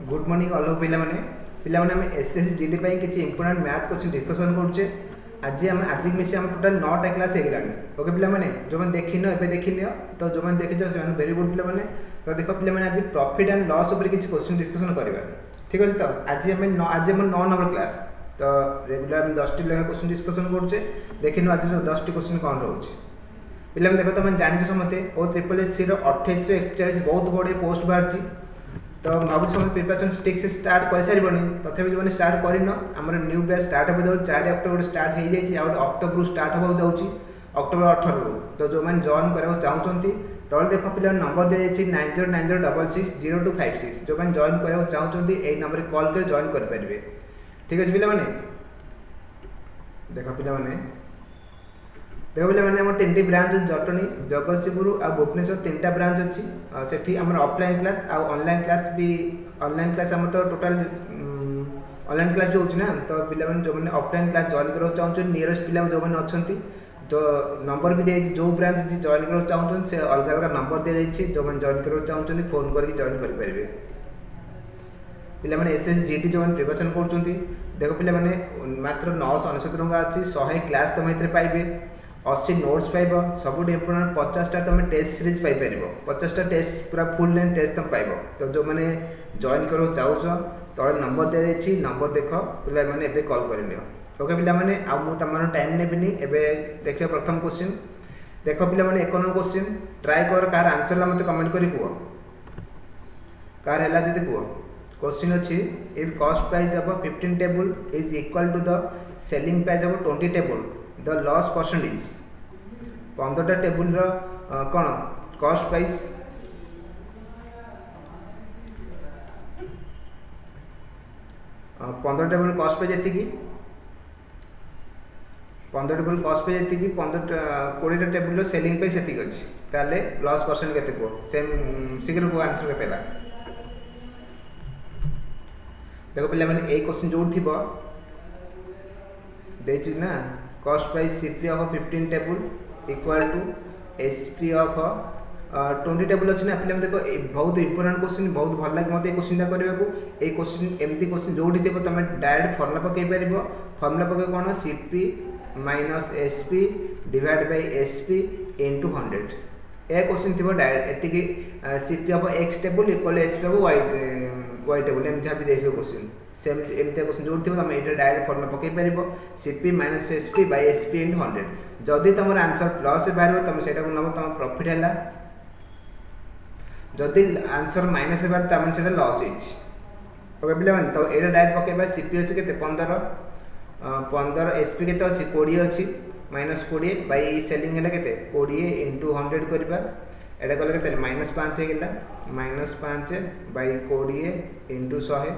Good morning all पिला आम SSC GD किसी इंपोर्टाट मैथ क्वेश्चन डिस्कसन करुचे। आज मिसी आम टोटाल 9टा क्लास हो गलानी। ओके पिला जो मैंने देखिन ए देखिन तो जो मैंने देखी से वेरी गुड पिला। तो देख पिला आज प्रॉफिट एंड लॉस उपर किसी क्वेश्चन डिस्कसन करवा। ठीक अच्छे। तो आज 9 नंबर क्लास तो रेगुलर 10टी लेखा क्वेश्चन डिस्कसन करुचे। देखिन आज 10टी क्वेश्चन कौन रोचे पिला देख तुम जानी समझते ओ ट्रिपल एस सी 2841 बहुत बड़े पोस्ट बाहर। तो भाव समस्त प्रिपेरेसन ठीक से स्टार्ट कर सारे तथापि जो मैंने स्टार्ट करम न्यू बैच स्टार्ट हो 4 अक्टोबर स्टार्ट हो जाए अक्टोबर स्टार्ट हो जाऊँगी अक्टोबर 18 रु। तो जो मैंने जॉइन करा चाहते तले देख पिला नंबर दी जाए 9090660256 जो मैंने जॉइन करा चाहते यही नंबर कॉल कर जॉइन करेंगे। ठीक अच्छे पिला देख पिला देख पे 3टी ब्रांच जटणी जगतसिंहपुर आ भुवनेश्वर 3टा ब्रांच अच्छी से ऑफलाइन क्लास आ ऑनलाइन क्लास भी ऑनलाइन क्लास आम तो टोटाल ऑनलाइन क्लास जो होना। तो पिला जो मैंने ऑफलाइन क्लास जॉइन करा चाहते नियरेस्ट पिला जो मैंने अच्छा तो नंबर भी दी जो ब्रांच जॉइन करा चाहते से अलग अलग नंबर दी जाए जो मैंने जॉइन करा चाहते फोन करके जॉइन करेंगे। पिला एसएससी जीडी जो मैंने प्रिपरेशन कर देख पिला मात्र 999 टंका अच्छी 100 क्लास तुम ये पाइबे 80 नोट्स पाइब सब इम्पोर्टाट 50टा तुम टेस्ट सीरीज पाइपर 50टा टेस्ट पूरा फुल लेंथ टेस्ट तुम पाइब। तो जो मैंने जॉइन करो चाहो तले नंबर दी जाए नंबर देख पिला मैंने कॉल कर लियो। ओके पिला तुम टाइम नेबिनी एवं देख प्रथम क्वेश्चन देख पिला 1 नंबर क्वेश्चन ट्राए कर कार आंसर मत कमेंट कर कह कार है जी कह। क्वेश्चन अच्छी if cost price of 15 table is equal to the selling price of 20 table the loss percentage 15टा टेबुल कौन cost price 15 table cost price जी 15 टेबुल कॉस्ट प्राइस जी 20टा टेबुल सेलिंग प्राइस से अच्छी ताले लॉस परसेंट के सेम शीघ्र को आंसर के देखो पिला मैंने एक क्वेश्चन जो थी देची ना cost price CP of 15 table equal to SP of 20 table अच्छी ना पिला देखो बहुत इंपोर्टेंट क्वेश्चन बहुत भल लगे मत क्वेश्चन करने को। ये क्वेश्चन एमती क्वेश्चन जो थी तुम डायरेक्ट फर्मुला पकई पार फर्मुला पकड़ कौन CP minus SP divide by SP into 100 ए क्वेश्चन थी डायरेक्ट एति CP of X table equal SP of Y table एम जहाँ भी देखिए क्वेश्चन सेम एमती क्वेश्चन जो थी तुम ये डायरेक्ट फर्मुला पकई पार CP minus SP by SP into 100 जदि तुम आंसर प्लस बाहर तुम से नब तुम प्रॉफिट है जदि आंसर माइनस बार तो लॉस हो पिला तो ये डायरेक्ट पकड़ा सीपी अच्छी के 15 एसपी के अच्छी 20 अच्छी माइनस 20 बाई सेलिंग है के 20 इंटू 100 करवा एटा कले के माइनस 5 है माइनस 5 बाई 20 इंटू 100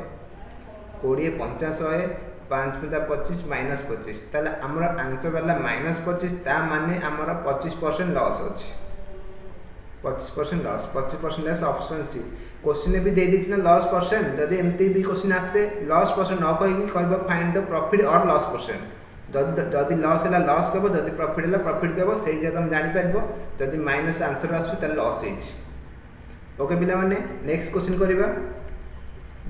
20 50 100 5 25 माइनस 25 ताले आमर आंसर वाला माइनस 25 ता माने आमर 25% लॉस अच्छे 25% loss 25% loss option C question भी दे दी ना लॉस परसेंट जदि एमती भी क्वेश्चन आसे लॉस परसेंट न कह फाइंड द प्रॉफिट और लॉस परसेंट जदि लॉस है लॉस कह जदि प्रॉफिट है प्रॉफिट कह से तुम जापर जदि माइनस आंसर आसू लॉस है। ओके पिला नेक्स्ट क्वेश्चन करवा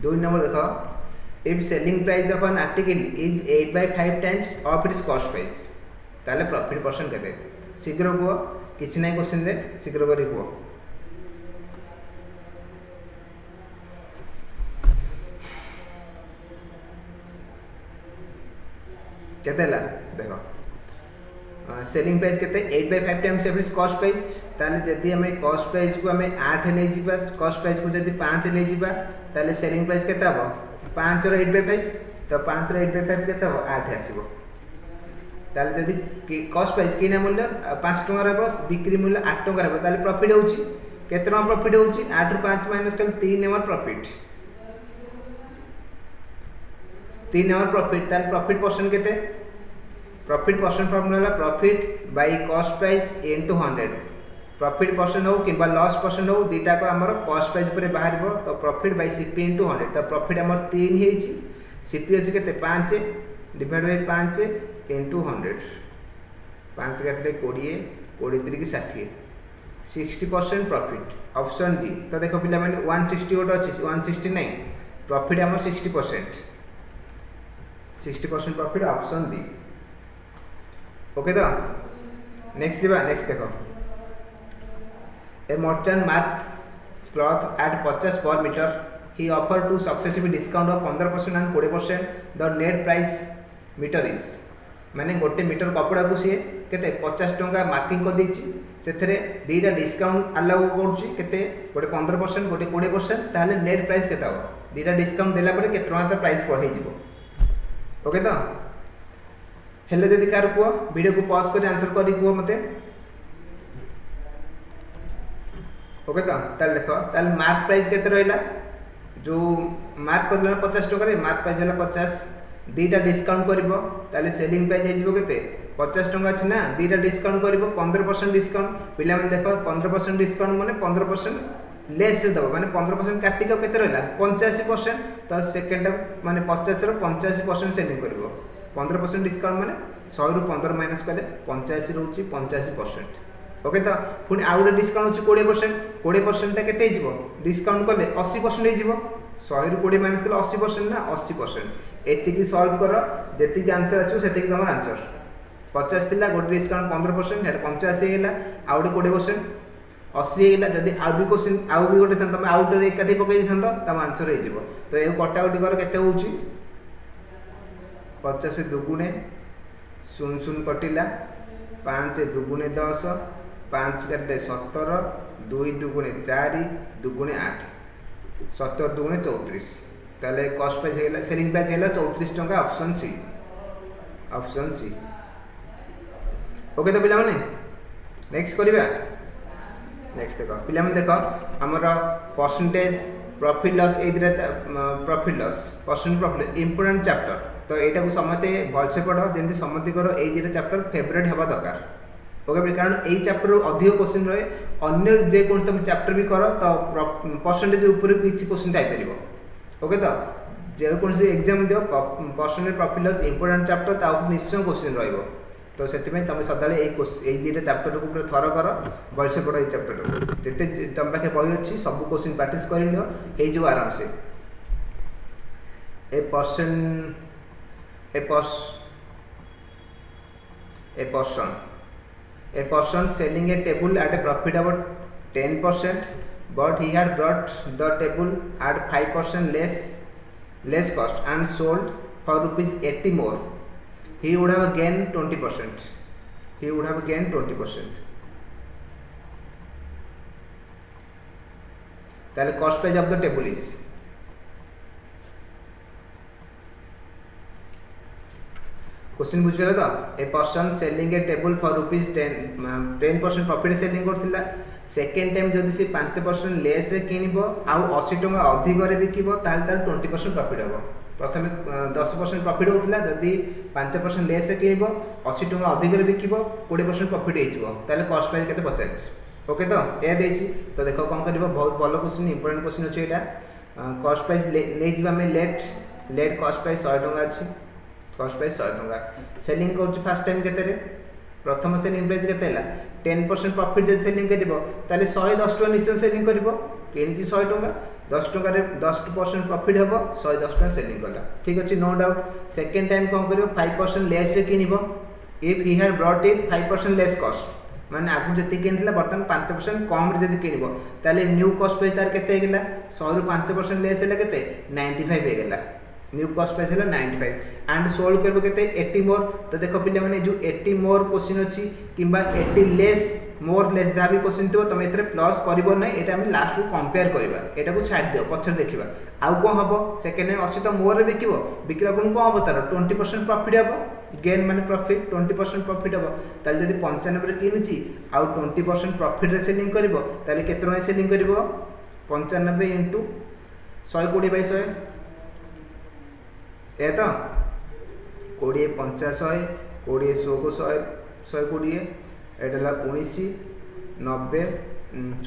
2 नंबर देख if selling price of an article is 8/5 times of its cost price ताले प्रॉफिट परसेंट के शीघ्र कह किसी ना क्वेश्चन रे शीघ्र कर कह केते देख सेलिंग प्राइस के 8/5 टाइम्स एवरेज कॉस्ट प्राइस ताले जदि हमें कॉस्ट प्राइस को हमें 8 नहीं जीवा कॉस्ट प्राइस को जदि 5 नहीं जीवा ताले सेलिंग प्राइस केते हबो 5 रो 8/5 तो 5 रो 8/5 केते हबो 8 आसीबो ताले जदि कॉस्ट प्राइस किना मूल्य 5 टଙ୍କା रहबो बिक्री मूल्य 8 टଙ୍କା रहबो ताले प्रॉफिट होउची केते टଙ୍କା प्रॉफिट होउची 8 रो 5 माइनस कल 3 नंबर प्रॉफिट 3 नंबर प्रॉफिट ताले प्रॉफिट परसेंट केते profit percent formula profit by cost price into 100 profit percent हो कि लॉस परसेंट हो दीटा को आमर कॉस्ट प्राइस पर बाहर तो प्रॉफिट बाय सीपी इनटू 100 तो प्रॉफिट आमर 3 है सीपी अच्छी के 5 डिवाइड बाय 5 इनटू 100 5 काटे 20 20 3 60 60% प्रॉफिट ऑप्शन डी। तो देखो पिला 160 गोटे अच्छी 160 नहीं प्रॉफिट आम 60% प्रॉफिट ऑप्शन डी। ओके तो नेक्स्ट देखो a merchant mark cloth at 50 per metre he offer two successive discount of 15% and 20% the net price metre is माने गोटे मीटर कपड़ा को सी केते 50 टंका मार्किंग कर देछि सेथरे दीटा डिस्काउंट अलाउ करछि केते गोटे 15% गोटे 20% ताले नेट प्राइस केता हो दीटा डिस्काउंट देला परे केते टंका प्राइस बढ़ै जिवो। ओके तो हेले जदि कार को वीडियो को पॉज कर आंसर करी को मते। ओके तो ताले देखो ताले मार्क प्राइस केते रहला जो मार्क कर 50 टका रे मार्क प्राइस हला 50 दीटा डिस्काउंट करिवो ताले सेलिंग प्राइस हे जिवो केते 50 टका अछि ना दीटा डिस्काउंट करिवो 15% डिस्काउंट पिला मन देखो 15% डिस्काउंट माने 15% लेस रे दबो माने 15% काटी के केते रहला 85% तो सेकंड माने 50 रो 85% सेलिंग करिवो 15% डिस्काउंट माने 100 रु 15 माइनस कले 85 रहउची 85%। ओके तो पुनी आउट डिस्काउंट अछि 20% ता केते हिजबो डिस्काउंट कले 80% हिजबो 100 रु 20 माइनस कले 80% ना 80% एतिकी सॉल्व करो जेति आंसर आछो सेति तमर आंसर 50 थिला गोटे डिस्काउंट 15% हेड 85 हेला आउट 20% 80 हेला जदी आउ भी क्वेश्चन आउ भी गोटे तमे आउट रे एकाठी पकई थंद तम आंसर हे जिवो तो ए कटाउट कर केते होउची 50 दुगुणे 0 कटिला 5 दुगुणे 10 5 काटे 17 2 दुगुणे 4 दुगुणे 8 17 दुगुणे 34 ताले कॉस्ट प्राइस हेला सेलिंग प्राइस हेला 34 टंका ऑप्शन सी। ओके तो पिला माने नेक्स्ट करिबा नेक्स्ट देखो पिला माने देखो हमर परसेंटेज प्रॉफिट लॉस ए दिरा profit loss percent profit important chapter तो एटा को समते भलसे पढो जेंति समति करो ए दिरा चैप्टर फेवरेट हेबा दरकार। ओके कारण ए चैप्टर अधिक क्वेश्चन रहे अन्य जे कोन तुम चैप्टर भी करो तो परसेंटेज ऊपर किछि क्वेश्चन थाई परिबो। ओके तो जे कोन से एग्जाम दियो percentage profit loss important chapter ता निश्चय क्वेश्चन रहइबो तो सेति में तमे सदाले ए दिरा चैप्टर को पूरा थरो करो भलसे पढो ए चैप्टर को जते तम पाखे बही अछि सब क्वेश्चन प्रैक्टिस करि लियो हे जो आराम से ए person selling a table at a profit about 10% but he had brought the table at 5% less cost and sold for rupees 80 more he would have gained 20%. ताले cost price of the table is question बुझिबे तो a person selling a table for rupees 10% profit selling करथिला second time जदी से 5% less रे किनिबो आ 80 टका अधिक रे बिकिबो ताल 20% प्रॉफिट होबो प्रथमे 10% प्रॉफिट होतला जदी 5% लेस रे किनिबो 80 टका अधिक रे बिकिबो 20% प्रॉफिट हेजिबो ताले कॉस्ट प्राइस केते पचाइछ। ओके तो ए देछि तो देखो कोन करबो बहुत भलो क्वेश्चन इंपोर्टेंट क्वेश्चन अछि एटा कॉस्ट प्राइस ले जिबा में लेट कॉस्ट प्राइस 100 टका अछि कॉस्ट प्राइस 100 टका सेलिंग करछ फर्स्ट टाइम केते रे प्रथम सेलिंग प्राइस केते हला 10% प्रॉफिट जे सेलिंग करिवो ताले 110 टका निश्चय सेलिंग करिवो केनची 100 टका 10 टका रे 10% प्रॉफिट हेबो 110 टका सेलिंग करला ठीक अछि नो डाउट। सेकंड टाइम कोन करिवो 5% लेस रे किनिवो if he had brought it 5% less cost माने आगु जति किनथिला बर्तन 5% कम रे जति किनिवो ताले न्यू कॉस्ट प्राइस तार केते हेगला 100 रु 5% लेस हेला केते 95 हेगला न्यू कॉस्ट प्राइस है 95 एंड सोल्व करबो केते 80 मोर तो देखो पिले माने जो 80 मोर क्वेश्चन अछि किबा 80 लेस मोर लेस जा भी क्वेश्चन थिबो तमे एतरे प्लस करबो नै एटा हम लास्ट को कंपेयर करबा एटा को छाड दियो पछर देखिबा आउ को हबो सेकंड टाइम 80 तो मोर रे बिकिबो बिकला कोन को हबो तार 20% प्रॉफिट हबो गेन माने प्रॉफिट 20% प्रॉफिट हबो ताले जदी 95 रे किनिची आउ 20% प्रॉफिट रे सेलिंग करबो ताले केते रे सेलिंग करबो 95 * 120/100 ए तो 20 50 100 20 100 120 एडला 19 90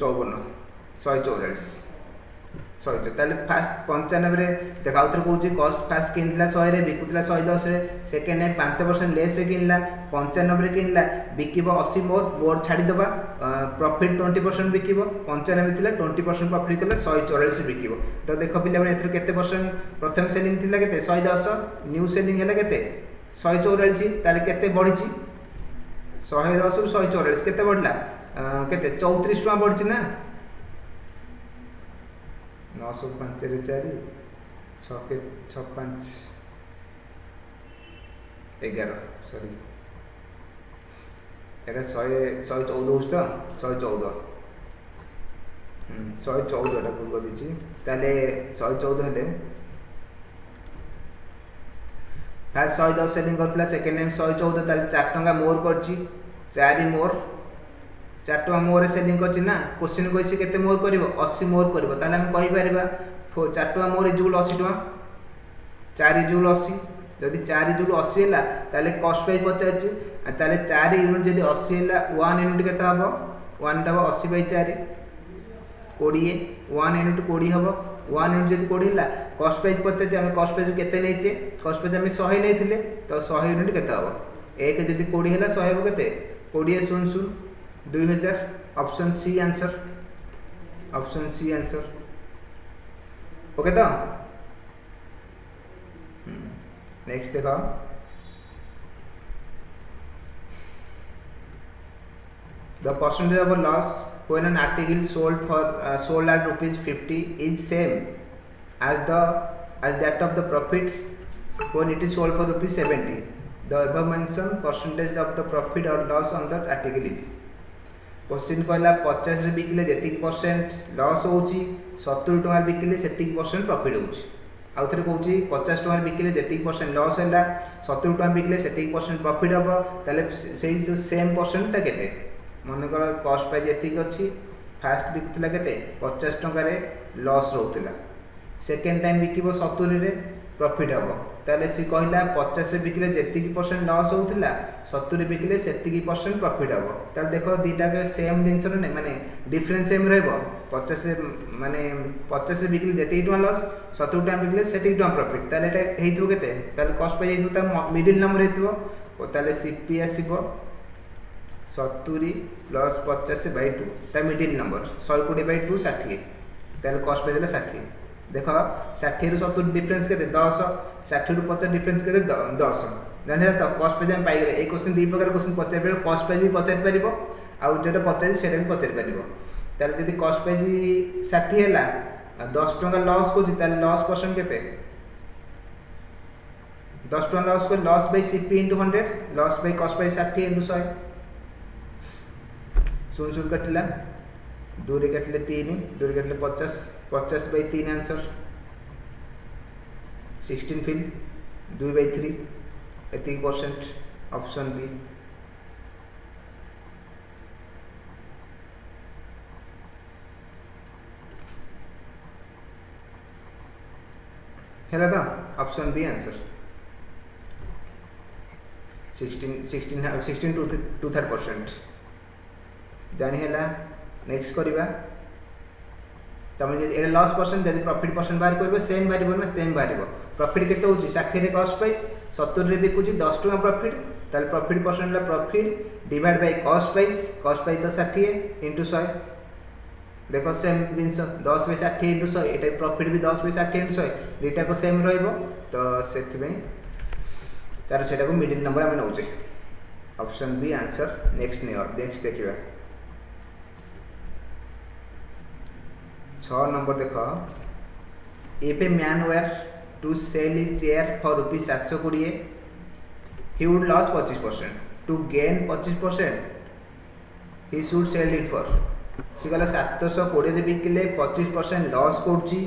54 144 100 ताले फास्ट 95 देखा आउथर कहूँ कस्ट फास्ट किनला 100 रे बिकुला 110 रे सेकेंड टाइम 5% लेस रे किनला 95 रे किनला बिकिबो 80 मोर छाड़ी दबा प्रॉफिट 20% बिकिबो 95 थिला 20% प्रॉफिट कले 144 रे बिकिबो। तो देखो पिला माने एथर केते परसेंट प्रथम सेलिंग थिला केते 110 न्यू सेलिंग हैला केते 144 ताले केते बढ़िची 110 रु 144 केते बढ़ला केते 34 टका बढ़िची ना 905 रे 4 6 के 6 5 11 सॉरी एटा 114 होछ तो 114 114 टा भूल दिछि ताले 114 हेले फास्ट 110 सेलिंग करथला सेकेंड टाइम 114 ताले 4 टका मोर करछि 4 मोर 4 टका मोर सेलिंग करछि ना क्वेश्चन कइसे केते मोर करबो 80 मोर करबो ताले हम कहि परिबा 4 टका मोर इजुल 80 टका 4 इजुल 80 जदि 4 इजुल 80 हैला ताले कॉस्ट बाय पचाछि ताले 4 यूनिट जदि 80 हैला 1 यूनिट केते हबो 1 टा 80 बाय 4 20 1 यूनिट 20 हबो 1 यूनिट जदि 20 हैला कॉस्ट प्राइस पचाछि हम कॉस्ट प्राइस केते नेइछे कॉस्ट प्राइस हम 100 नेइथिले तो 100 यूनिट केते हबो 1 जदि 20 हैला 100 हबो केते 20 00 2000 ऑप्शन सी आंसर ओके तो नेक्स्ट देखो the percentage of a loss when an article sold at ₹50 is same as that of the profit when it is sold for ₹70. The above mentioned percentage of the profit or loss on that article is question कहला 50 रे बिकले जेतिक percent loss होउची 70 टका बिकले सेतिक percent profit होउची आउ थरे कहूची 50 टका बिकले जेतिक percent loss हैला 70 टका बिकले सेतिक परसेंट प्रॉफिट हबो ताले सेही सेम परसेंट ता केते मन कर कॉस्ट प्राइस जेतिक अछि फास्ट बिकतला केते 50 टका रे लॉस रहउतला सेकंड टाइम बिकिबो 70 रे प्रॉफिट हबो ताले सी कहला 50 रे बिकले जेतिक परसेंट लॉस होउतला 70 रे बिकले सेतिक परसेंट प्रॉफिट हबो ताले देखो दीटा के सेम दिनस नै माने डिफरेंस सेम रहबो 50 रे माने 50 रे बिकले जेतिक टका लॉस 70 टका बिकले सेतिक टका प्रॉफिट ताले एटा हेइथु केते ताले कॉस्ट प्राइस हेइथु ता मिडिल नंबर हेइथु ओ ताले सीपी आसीबो 70 प्लस 50 बाय 2 ता मिडिल नंबर 120 बाय 2 60 ताले कॉस्ट प्राइस ले 60 देखो 60 रु 70 डिफरेंस केते 10 60 रु 50 डिफरेंस केते 10 जाने तो कॉस्ट प्राइस हम पाई गले ए क्वेश्चन दी प्रकार क्वेश्चन पचार पे कॉस्ट प्राइस भी पचार परिबो आ जेटा पचार सेटा भी पचार परिबो ताले जदी कॉस्ट प्राइस 60 हैला 10 टका लॉस को ताले लॉस परसेंट केते 10 टका लॉस को loss by CP * 100 loss by cost price 60 * 100 0 कटला 2 रे कटले 3 2 रे कटले 50 50 बाय 3 आंसर 16 फिल 2 बाय 3 एतिक परसेंट ऑप्शन बी हैला तो ऑप्शन बी आंसर 16 टू 3% जानि हैला नेक्स्ट करिबा तमे जे एटा लॉस परसेंट जदी प्रॉफिट परसेंट बाहर करबे सेम बाहरिबो ना सेम बाहरिबो प्रॉफिट केते होची 60 रे कॉस्ट प्राइस 70 रे बिकुची 10 टका प्रॉफिट ताले प्रॉफिट परसेंट ला profit divide by cost price तो 60 इनटू 100 देखो सेम दिनस 10 बाय 60 इनटू 100 एटा प्रॉफिट भी 10 बाय 60 इनटू 100 डेटा को सेम रहइबो तो सेति में तार सेटा को मिडिल नंबर हम नउचे ऑप्शन बी आंसर नेक्स्ट देखिबा 6 नंबर देखो if a man were to sell his chair for ₹720 he would lose 25% to gain 25% he should sell it for सी गला 720 रे बिकले 25% लॉस करची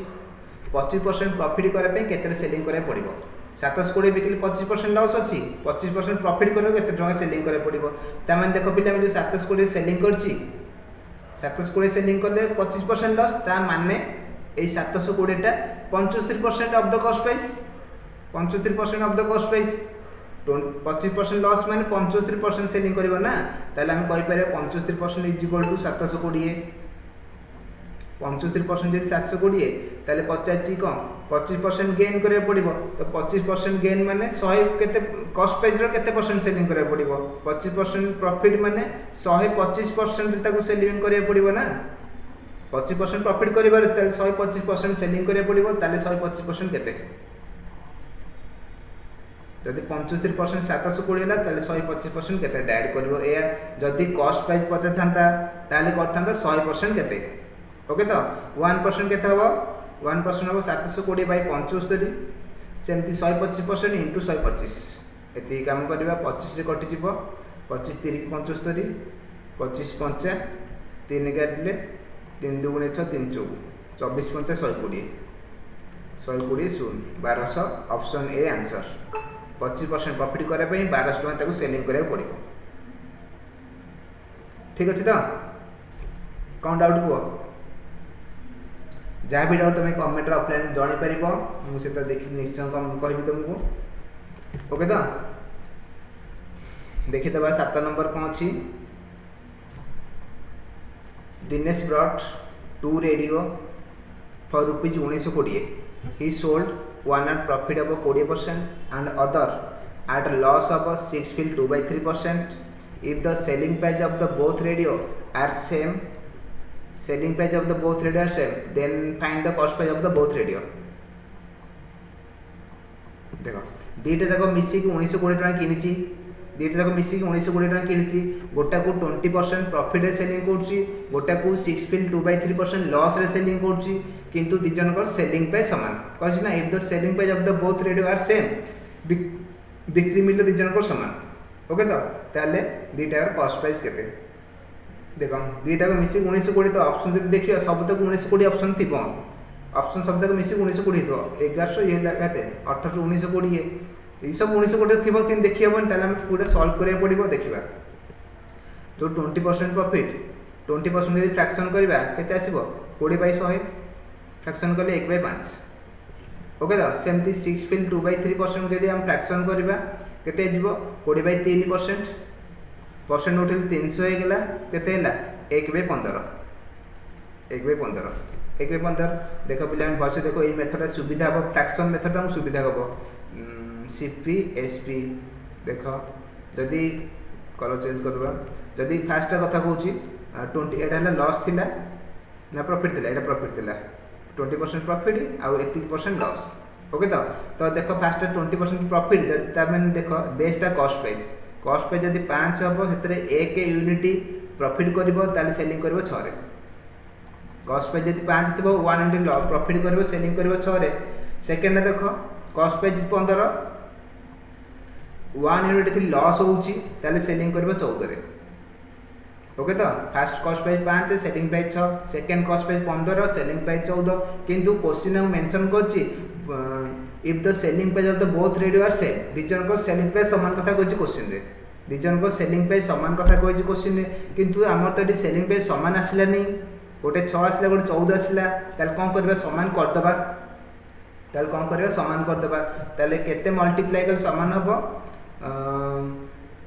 25% प्रॉफिट करे पे केते सेलिंग करे पड़िबो 720 बिकले 25% लॉस अछि 25% प्रॉफिट करे केते टका सेलिंग करे पड़िबो ता माने देखो पिला में जो 720 सेलिंग करची 720 सेलिंग करले 25% लॉस ता माने ए 720 टा 75% of the cost price 75% of the cost price 25% loss माने 75% सेलिंग करबो ना ताले हम कहि पारे 75% इज इक्वल टू 720 75% जब 720 ताले पचाची कम 25% गेन करिया पड़िबो। तो 25% गेन माने 100 केते कॉस्ट प्राइस रो केते परसेंट सेलिंग करिया पड़िबो 25% प्रॉफिट माने 125% ताको सेलिंग करिया पड़िबो ना 25% प्रॉफिट करिबार ताले 125% सेलिंग करिया पड़िबो ताले 125% केते जदि 75% 720 हला ताले 125% केते ऐड करबो ए जदि कॉस्ट प्राइस 50 थांता ताले करथांता 100% केते ओके। तो 1% केते हबो 1% हबो 720 बाय 75 सेमती 125% इंटू 125 एति काम करबा 25 रे कटि जिवो 25 3 75 25 5 3 काटले 3 2 6 3 4 24 5 120 120 0 1200 ऑप्शन ए आंसर 25% प्रॉफिट करे पे 1200 टका ताको सेलिंग करे पड़िबो। ठीक अछि तो कौन डाउट को जहाँ भी डाउट तुम कमेंट ऑफलाइन जानी परिबो मु से तो देखि निश्चय कम कहबी तुमको ओके। तो देखि दबा 7 नंबर कोन अछि Dinesh brought 2 radio for rupees 1920 he sold one at profit of 40% and other at loss of 6 feel 2/3%. If the selling price of the both radio are same then find the cost price of the both radio। देखो दीटा तक मिसी 1920 टका किनिची दीटा तक मिसी 1920 टका किनिची गोटा को 20% profit रे सेलिंग करची गोटा को 6 फील 2/3% लॉस रे सेलिंग करची किंतु दि जन को सेलिंग प्राइस समान कहछि ना if the selling price of the both radio are same बिक्री मूल्य दि जन को समान ओके। तो ताले दीटा कॉस्ट प्राइस केते देखो दीटा को मिसी 1920 तो ऑप्शन जब देखियो सब तक 1920 ऑप्शन थिबो ऑप्शन सब तक मिसी 1920 तो 1100 ये लगाते 1800 1920 ये सब 1920 थिबो कि देखि हबन ताले हम पूरा सॉल्व करे पड़िबो देखिबा। तो 20% प्रॉफिट 20% यदि फ्रैक्शन करबा केते आसीबो 20/100 फ्रैक्शन करले 1/5 ओके। तो सेमती 6 फील 2/3% यदि हम फ्रैक्शन करबा केते जिवो 20/3% परसेंट उठेल 300 हे गेला केते हैला 1/15 1/15 देखो पिला हम भलसे देखो ए मेथड सुविधा हो फ्रैक्शन मेथड हम सुविधा हो सीपी एसपी देखो जदी कलर चेंज करबा जदी फास्ट कथा कहूची 20 एटा हैला लॉस थिला ना प्रॉफिट थिला एटा प्रॉफिट थिला 20% प्रॉफिट आ 80% लॉस ओके। तो देखो फास्ट 20% प्रॉफिट ता माने देखो बेस्टा कॉस्ट प्राइस जदि 5 हबो सेतरे 1 यूनिटी प्रॉफिट करबो ताले सेलिंग करबो 6 रे कॉस्ट प्राइस जदि 5 थिबो 1 यूनिट प्रॉफिट करबो सेलिंग करबो 6 रे। सेकंड देखो कॉस्ट प्राइस 15 1 यूनिट थी लॉस होउची ताले सेलिंग करबो 14 रे ओके। तो first cost price 5 selling price 6 second cost price 15 selling price 14 किंतु क्वेश्चन में मेंशन करची if the selling price of the both radio are same दिजन को सेलिंग प्राइस समान कथा कहची क्वेश्चन रे दिजन को सेलिंग प्राइस समान कथा कहची क्वेश्चन रे किंतु हमर तो सेलिंग प्राइस समान आसिला नहीं गोटे 6 आसिला गोटे 14 आसिला ताल कोन करबा समान कर दबा ताल कोन करबा समान कर दबा ताले केते मल्टीप्लाई कर समान हबो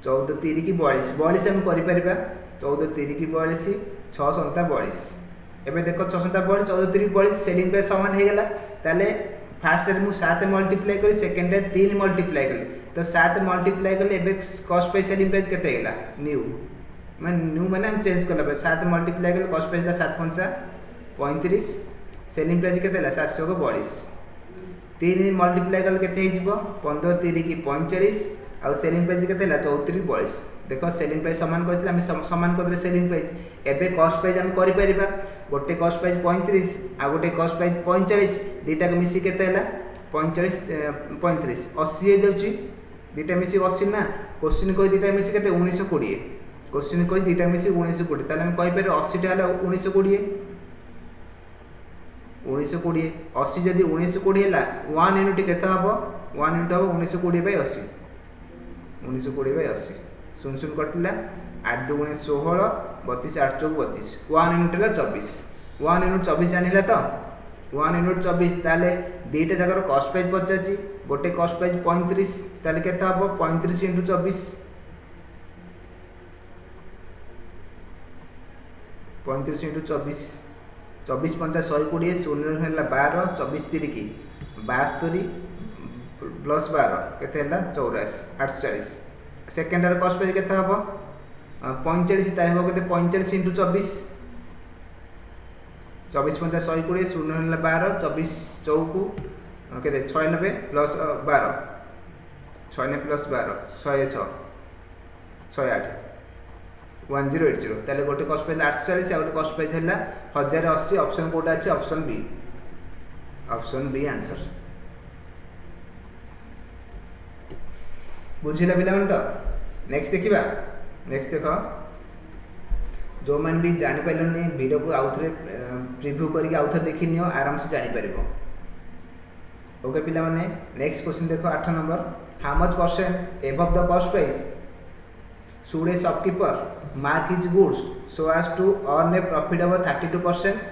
14 3 की 42 42 हम करि परिबा 14 3 की 42 6 7 42 एबे देखो 6 7 42 14 3 42 सेलिंग प्राइस समान हे गेला ताले फर्स्ट रे मु 7 मल्टीप्लाई करी सेकंड रे 3 मल्टीप्लाई करी तो 7 मल्टीप्लाई करले एबे कॉस्ट प्राइस सेलिंग प्राइस केते गेला न्यू माने हम चेंज करला 7 मल्टीप्लाई करले कॉस्ट प्राइस ला 7 5 35 सेलिंग प्राइस केते ला 742 3 मल्टीप्लाई करले केते हे जिवो 15 3 की 45 आ सेलिंग प्राइस केते ला 34 42 देखो सेलिंग प्राइस समान करथिला हम समान करले सेलिंग प्राइस एबे कॉस्ट प्राइस हम करि परिबा गोटे कॉस्ट प्राइस 35 आ गोटे कॉस्ट प्राइस 45 दीटा के मिसी केते हैला 45 35 80 हे देउची दीटा मिसी 80 ना क्वेश्चन कोइ दीटा मिसी केते 1920 क्वेश्चन कोइ दीटा मिसी 1920 ताले हम कहि पारे 80 टा हैला 1920 80 जदी 1920 हैला 1 यूनिट केते हबो 1 यूनिट हबो 1920/80 1920/80 सुन सुन कटिला 8 2 16 32 8 4 32 1 यूनिट ला 24 1 यूनिट 24 जानिला तो 1 यूनिट 24 ताले दीटा जगर कॉस्ट प्राइस पचाची गोटे कॉस्ट प्राइस 35 ताले केता हबो 35 * 24 35 * 24 24 50 120 शून्य है 12 24 तिरिकी 72 प्लस 12 केते है 84 48 सेकेंडर कॉस्ट प्राइस केते हम 45 ताई हम केते 45 × 24 24 50 120 शून्य है 12 24 चौकू केते 96 प्लस 12 96 प्लस 12 106 108 1080 ताले गोटे कॉस्ट प्राइस 48 आ गोटे कॉस्ट प्राइस है 1080 ऑप्शन कोटा अछि ऑप्शन बी आंसर बुझिला पिला मन तो नेक्स्ट देखिबा नेक्स्ट देखो जो मन भी जानि पाइलनी वीडियो को आउथरे प्रीव्यू करके आउथरे देखि नियो आराम से जानि परिबो ओके पिला माने नेक्स्ट क्वेश्चन देखो 8 number how much percent above the cost price should a shopkeeper mark his goods so as to earn a profit of 32%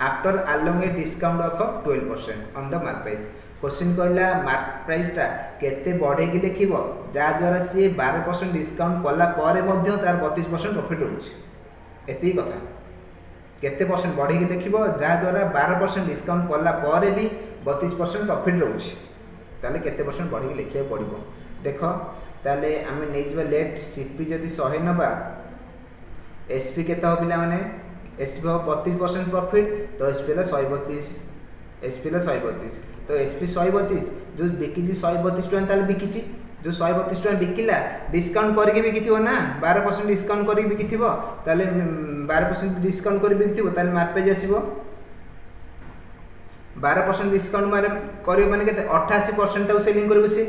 after allowing a discount of 12% on the mark price question कहला mark price टा केते बढ़े कि लिखिबो जा द्वारा से 12% discount कला पारे मध्ये तार 32% प्रॉफिट होउछ एती कथा केते परसेंट बढ़े कि लिखिबो जा द्वारा 12% डिस्काउंट कला पारे भी 32% प्रॉफिट रहउछ ताले केते परसेंट बढ़े कि लिखिया पड़िबो देखो ताले आमे नै जबा लेट सीपी जदी 100 नबा एसपी केते हो पिला माने एसपी हो 32% प्रॉफिट तो एसपी ला 132 एसपी ला 132 तो एसपी 132 जो बिकिजी 132 टका ताले बिकिची जो 132 टका बिकिला डिस्काउंट करके बिकिथिबो ना 12% डिस्काउंट करके बिकिथिबो ताले 12% डिस्काउंट करके बिकिथिबो ताले मार्क पेज आसीबो 12% डिस्काउंट मारे करियो माने केते 88% ताऊ सेलिंग करबो से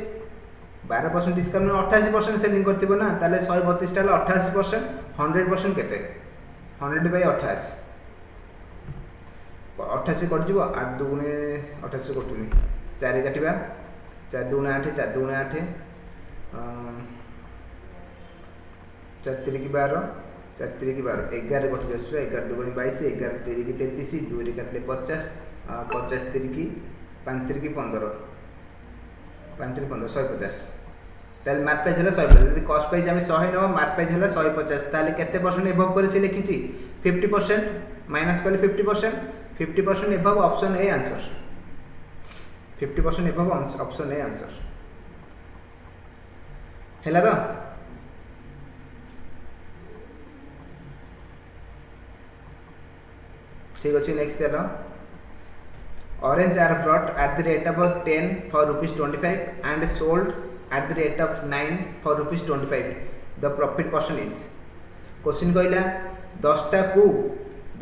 12% डिस्काउंट में 88% सेलिंग करथिबो ना ताले 132 टाला 88% 100% केते 100 बाय 88 88 कट जीवो 8 दुगुणे 88 कटुनी 4 काटिबा 4 दुगुणे 8 4 दुगुणे 8 4 3 की 12 4 3 की 12 11 कट जाछु 11 दुगुणे 22 11 3 की 33 2 रे काटले 50 50 3 की 5 3 की 15 5 3 15 150 ताले मार्क प्राइस हला 150 यदि कॉस्ट प्राइस हम 100 न मार्क प्राइस हला 150 ताले केते परसेंट एबव करे से लिखिची 50% माइनस करले 50% above option A answer 50% above option A answer हैला तो ठीक अछि नेक्स्ट देलो orange are brought at the rate of 10 for ₹25 and sold at the rate of 9 for ₹25 the profit portion is question कहला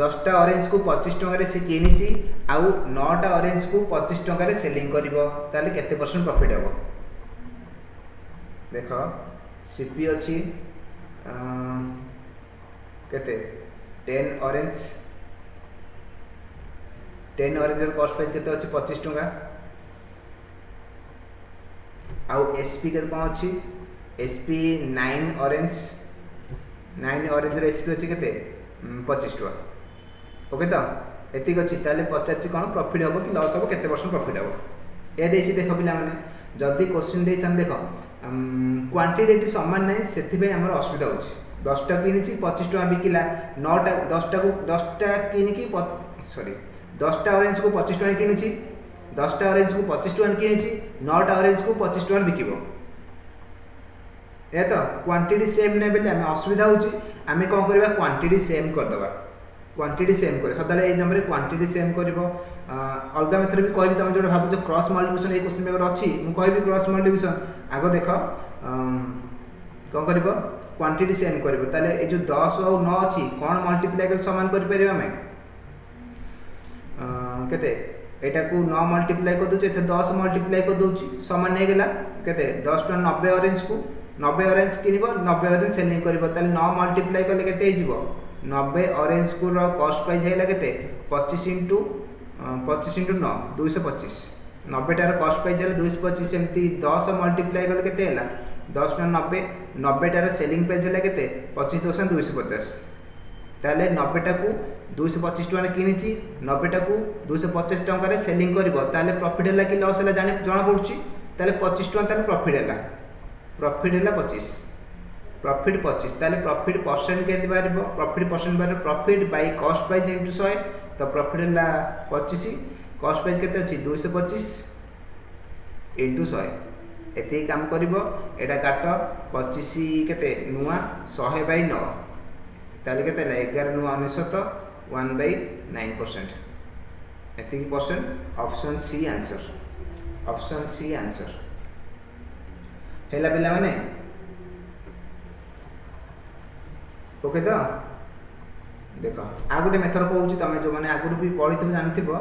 10टा orange को 25 टका रे से किनिची आउ 9टा ऑरेंज को 25 टका रे सेलिंग करबो ताले केते परसेंट प्रॉफिट हबो देखो सीपी अछि केते 10 ऑरेंज 10 ऑरेंज कॉस्ट प्राइस केते अछि 25 टका आउ एसपी के कोन अछि एसपी 9 ऑरेंज रे एसपी अछि केते 25 टका ओके तो एतिक अछि ताले 50 कोन प्रॉफिट हबो कि लॉस हबो केते परसेंट प्रॉफिट हबो ए देछि देखो पिला माने जदी क्वेश्चन देइथान देखो क्वांटिटी समान नै सेति बे हमर असुविधा होछि 10 टा किनिछि 25 टका बिकिला 9 टा 10 टा किनिकि सॉरी 10 टा ऑरेंज को 25 टका किनिछि 10 टा ऑरेंज को 25 टका किनिछि 9 टा ऑरेंज को 25 टका बिकिबो ए तो क्वांटिटी सेम नै बेले हम असुविधा होछि हमें कोन करबा क्वांटिटी सेम कर दबा क्वांटिटी सेम करे सदाले ए नंबर क्वांटिटी सेम करबो अलगा मेथड भी कहबी तमे जोड भाबो क्रॉस मल्टीप्लिकेशन ए क्वेश्चन पेपर अछि मु कहबी क्रॉस मल्टीप्लिकेशन आगो देखो कोन करबो क्वांटिटी सेम करबो ताले ए जो 10 और 9 अछि कोन मल्टीप्लाई कर समान कर परिबा हमें केते एटा को 9 मल्टीप्लाई कर दोचे एते 10 मल्टीप्लाई कर दोची समान नै गेला केते 10 टन 90 ऑरेंज को 90 ऑरेंज किनिबो 90 ऑरेंज सेलिंग करबो ताले 9 मल्टीप्लाई करले केते हिजबो 90 ऑरेंज को रो कॉस्ट प्राइस हैला केते 25 * 9 225 90 टार कॉस्ट प्राइस हैला 225 एमती 10 मल्टीप्लाई करले केते हैला 10 टन 90 टार सेलिंग प्राइस हैला केते 25250 ताले 90 टा को 225 टका किनिछि 90 टा को 250 टका रे सेलिंग करबो ताले प्रॉफिट हैला कि लॉस हैला जाना पड़ुछि ताले 25 टका ताले प्रॉफिट हैला 25 प्रॉफिट 25 ताले प्रॉफिट परसेंट के दिबारिबो प्रॉफिट परसेंट बारे प्रॉफिट बाय कॉस्ट प्राइस * 100 तो प्रॉफिट है 25 कॉस्ट प्राइस केते अछि 225 इंटू 100 एति काम करिवो एटा काट 25 केते नुआ 100 बाय 9 ताले केते 11 नुआ 99 1/9% एति परसेंट ऑप्शन सी आंसर हेला पिला माने ओके तो देख आ गोटे मेथड कहूँ तुम जो मैंने आगुरी भी पढ़ी तुम जानथिबो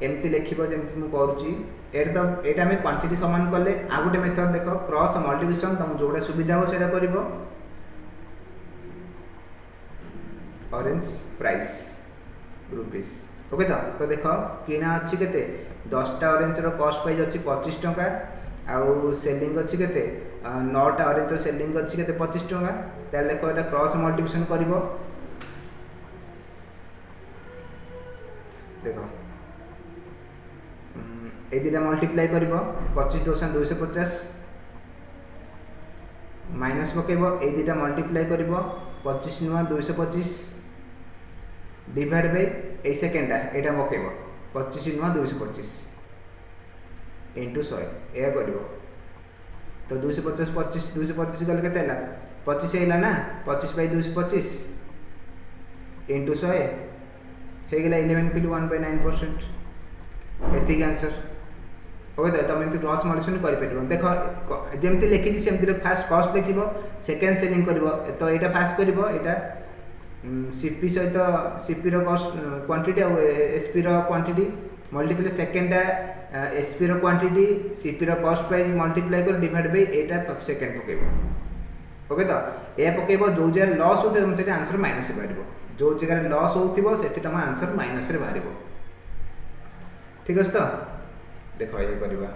एमती लिखिबो जेमती मु करूची एटा तो एटा में क्वांटिटी समान करले आ गोटे मेथड देख क्रॉस मल्टीप्लिकेशन तुम जोड़ा सुविधा हो सेटा करिवो ऑरेंज प्राइस रुपीस ओके तो देख किना अच्छी केते 10टा ऑरेंज रो कॉस्ट प्राइस अच्छी 25 टंका आउ सेलिंग अच्छी केते 9टा ऑरेंज रो सेलिंग अच्छी केते 25 टंका ताले देखो एटा क्रॉस मल्टीप्लिकेशन करिवो देखो ए दिटा मल्टीप्लाई करिवो 25 दोसन 250 माइनस पकेबो ए दिटा मल्टीप्लाई करिवो 25 नुआ 225 डिवाइड बाय ए सेकेंडा एटा पकेबो 25 नुआ 225 इंटू 100 ए करिवो तो 250 25 225 गले केते हला 25 हैला ना 25 बाय 225 इंटू 100 हे गेला 11 किलो 1/9% एति आंसर ओके तो तुम एमती क्रॉस मल्टीप्लिकेशन करि परबो देखो जेमती लिखि सेमती फास्ट कॉस्ट लिखिबो सेकंड सेलिंग करबो तो एटा फास्ट करबो एटा सीपी सहित सीपी रो कॉस्ट क्वांटिटी और एसपी रो क्वांटिटी मल्टीप्लाई सेकंड एसपी रो क्वांटिटी सीपी रो कॉस्ट प्राइस मल्टीप्लाई कर divide by Etah second पकेबो okay तो ए पकेबो जो जे लॉस होते तुम सेटा आंसर माइनस से बारिबो जो जगह लॉस होतिबो सेठी तुम आंसर माइनस रे बारिबो ठीक है तो देखो ये करबा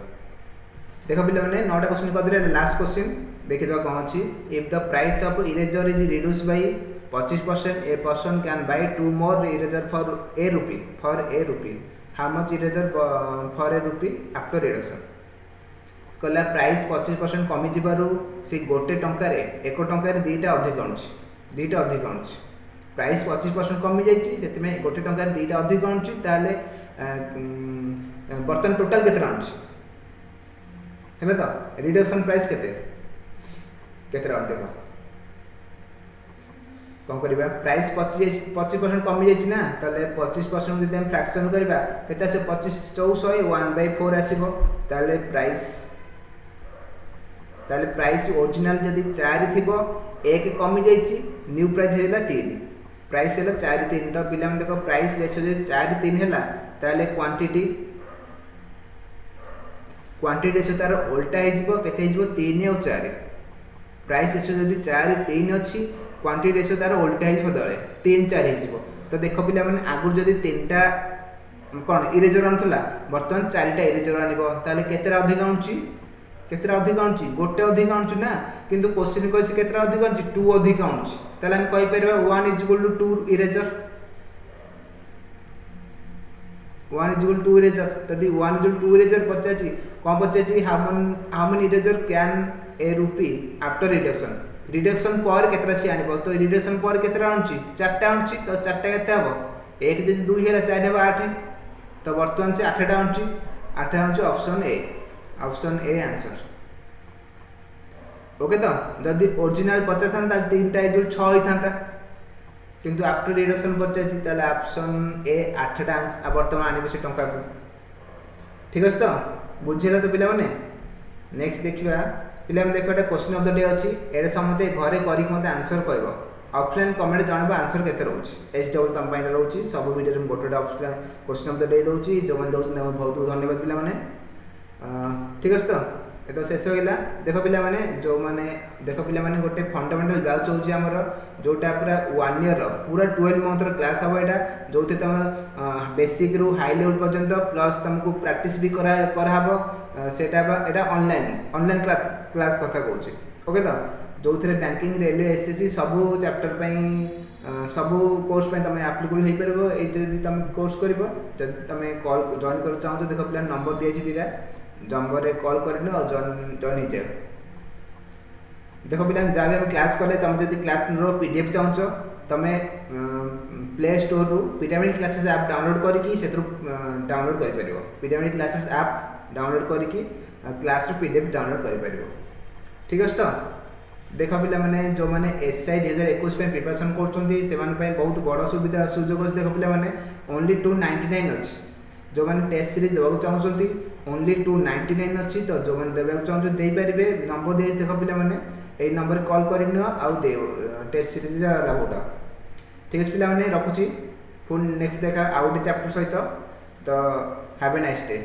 देखो पिले माने 9टा क्वेश्चन कर दिले लास्ट क्वेश्चन देखि दो कौन अछि if the price of eraser is reduced by 25% a person can buy 2 more eraser for a rupee how much eraser for a rupee after reduction कला प्राइस 25% कमी जिबारु से गोटे टंका रे 1 टंका रे दीटा अधिक आणुछि प्राइस 25% कमी जाइछि सेति में गोटे टंका रे दीटा अधिक आणुछि ताले बर्तन टोटल केते आणुछि हेले तो रिडक्शन प्राइस केते देखो कौन करबा प्राइस 25% कमी जाइछि ना ताले 25% जदि हम फ्रैक्शन करबा केता से 25 400 1/4 आसीबो ताले प्राइस ओरिजिनल जदि 4 थिबो 1 कमी जाइछि न्यू प्राइस हैला 3 प्राइस हैला 4 3 तो पिला में देखो प्राइस रेशियो जदि 4 3 हैला ताले क्वांटिटी रेशियो तार उल्टा हे जिवो केते हे जिवो 3 और 4 प्राइस रेशियो जदि 4 3 अछि क्वांटिटी रेशियो तार उल्टा हे दले 3 4 हे जिवो तो देखो पिला माने आगुर जदि 3टा कोन इरेजर आनथला वर्तमान 4टा इरेजर आनिबो ताले केतेरा अधिक आउछि गोटे अधिक आउछि ना किंतु क्वेश्चन कहछि केतेरा अधिक आउछि 2 अधिक आउछि ताले हम कहि परबा 1 = 2 इरेजर 1 = 2 इरेजर तदी 1 = 2 इरेजर पचाछि कोन पचाछि how many eraser can a rupee after reduction पर केतरा से आनिबो तो रिडक्शन पर केतरा आउछि 4टा आउछि तो 4टा केते हबो 1 जदि 2 हेला 4 हेबो 8 तो वर्तमान से 8टा आउछि 8 आउछि ऑप्शन ए आंसर ओके तो जदि ओरिजिनल 50 था 3टा इजु 6 ही था किंतु आफ्टर रिडक्शन पचाछि ताले ऑप्शन ए 8टा आंसर वर्तमान आनिबो से टंका को ठीक अछि तो बुझिला तो पिला माने नेक्स्ट देखिबा पिला में देखो एटा क्वेश्चन ऑफ द डे अछि एटा समते घरे करी मते आंसर कहबो ऑफलाइन कमेंट जानबो आंसर केते रहउछि एच डबल तम पाइन रहउछि सब वीडियो रे गोटोटा offline question of the day दउछि जो मन दउछि बहुत बहुत धन्यवाद पिला माने ठीक अछि तो ए तो शेष होइला देखो पिला माने जो माने देखो पिला माने गोटे फंडामेंटल बैच होउछि हमर जोटा पूरा 1 ईयर रो पूरा 12 मंथ रो क्लास हबो एटा जोते तम बेसिक रो हाई लेवल पर्यंत प्लस तुमको प्रैक्टिस भी कराबो सेटा एटा ऑनलाइन क्लास कथा कहउछि ओके तो जो थे बैंकिंग रेलवे एसएससी सब चैप्टर सब कोर्स तुम एप्लिकेबल हो पार ये तुम कोर्स कर तुम कॉल जॉइन कर चाहो देख पिला नंबर दिए दीटा नंबर कॉल कर जॉइन हो जाए देख पिला जहाँ भी हम क्लास कले तुम जब क्लास पीडीएफ चाहो तुम प्ले स्टोर रु पिरामिड क्लासेस ऐप डाउनलोड करके से डाउनलोड कर परिबो। पिरामिड क्लासेस ऐप डाउनलोड करके क्लास रो पीडीएफ डाउनलोड कर परिबो। ठीक अछि। तो देख पिला माने जो माने एसआई 2021 पे प्रिपरेशन करछोंती से माने पे बहुत बड़ सुविधा सुजोग अछि। देख पिला माने ओनली 299 अछि। जो माने टेस्ट सीरीज देबाक चाहछोंती ओनली 299 अछि। तो जो माने देबाक चाहछो देई परिबे। नंबर दे देख पिला माने एई नंबर कॉल करिनो आ दे टेस्ट सीरीज लाभ उठा। ठीक अछि पिला माने रखुची। पुन नेक्स्ट देखा आउट चैप्टर सहित। तो हैव ए नाइस डे।